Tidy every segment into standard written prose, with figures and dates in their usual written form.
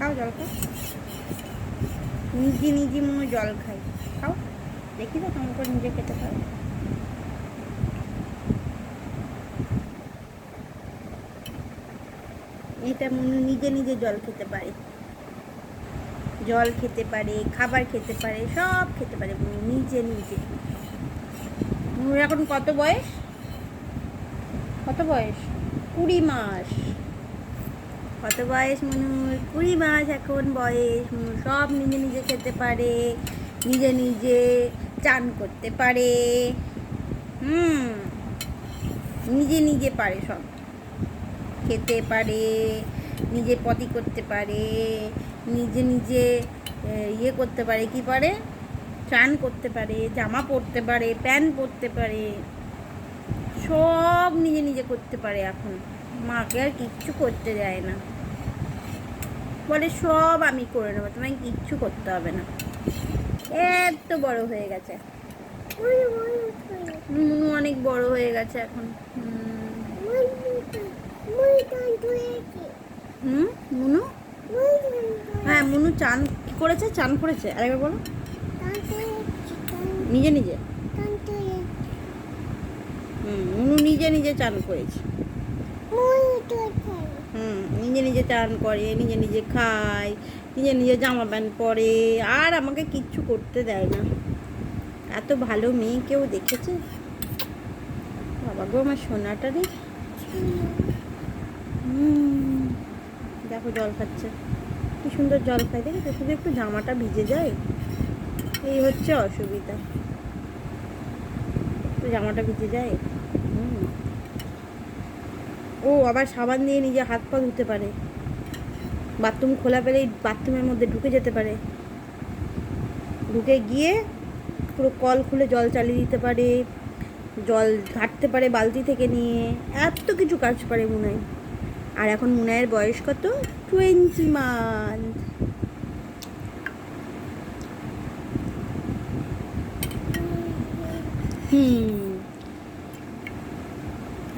খাও জল খাও, নিজে নিজে মনে জল খাই, খাও দেখি তো তোমার করে নিজে খেতে পারো। এটা মনে নিজে নিজে জল খেতে পারে, জল খেতে পারে, খাবার খেতে পারে, সব খেতে পারে নিজে নিজে। এখন কত বয়স, কত বয়স? 20 মাস। কত বয়স মনুর? 20 মাস এখন বয়স। মনু সব নিজে নিজে খেতে পারে, নিজে নিজে চান করতে পারে, নিজে নিজে পারে সব, খেতে পারে, নিজে পটি করতে পারে, নিজে নিজে ইয়ে করতে পারে, কি পারে, চান করতে পারে, জামা পরতে পারে, প্যান্ট পরতে পারে, সব নিজে নিজে করতে পারে এখন। মাকে আর কিচ্ছু করতে দেয় না, বলে সব আমি করে নেবো, তোমায় কিচ্ছু করতে হবে না। এত বড় হয়ে গেছে, মুনু অনেক বড় হয়ে গেছে এখন। মুনু, হ্যাঁ মুনু চান কি করেছে, চান করেছে, আরেকবার বলো। নিজে নিজে, মুনু নিজে নিজে চান করেছে। নিজে নিজে চান করে, নিজে নিজে খায়, নিজে নিজে জামা প্যান্ট পরে, আর আমাকে কিচ্ছু করতে দেয় না। এত ভালো মেয়ে কেউ দেখেছে? বাবা গো আমার সোনাটা রে। দেখো জল খাচ্ছে, কি সুন্দর জল খায়, দেখেছো? শুধু একটু জামাটা ভিজে যায়, এই হচ্ছে অসুবিধা, একটু জামাটা ভিজে যায়। ও আবার সাবান দিয়ে নিজে হাত পা ধুতে পারে, বাথরুম খোলা পেলেই বাথরুমের মধ্যে ঢুকে যেতে পারে, ঢুকে গিয়ে পুরো কল খুলে জল চালিয়ে দিতে পারে, জল ঘাটতে পারে বালতি থেকে নিয়ে, এত কিছু কাজ পারে মুনাই। আর এখন মুনাইয়ের বয়স কত? 20 মান্থ।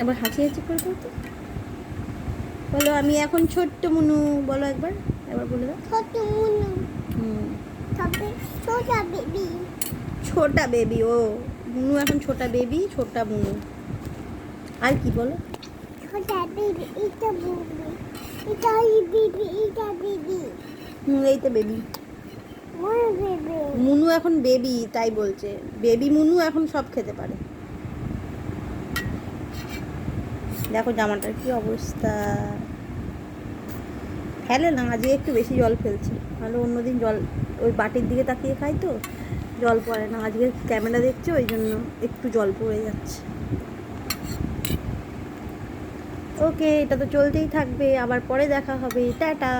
এবার হাসি হাসি করে বলতো, বলো আমি এখন ছোট্ট মুনু, বলো একবার, একবার বলে দাও ছোট্ট মুনু। ছোটা বেবি, ছোটা বেবি, ও মুনু এখন ছোটা বেবি, ছোটা মুনু। আর কি বলো? ছোটা বেবি, এটা বেবি, এটা বেবি, এটা বেবি, এইটা বেবি, মুনু এখন বেবি, তাই বলছে বেবি মুনু এখন সব খেতে পারে। দেখো জামাটার কি অবস্থা, ফেলে না, আজকে একটু বেশি জল ফেলছে, নাহলে অন্যদিন জল ওই বাটির দিকে তাকিয়ে খাই তো জল পড়ে না, আজকে ক্যামেরা দেখছে ওই জন্য একটু জল পড়ে যাচ্ছে। ওকে, এটা তো চলতেই থাকবে, আবার পরে দেখা হবে, টাটা।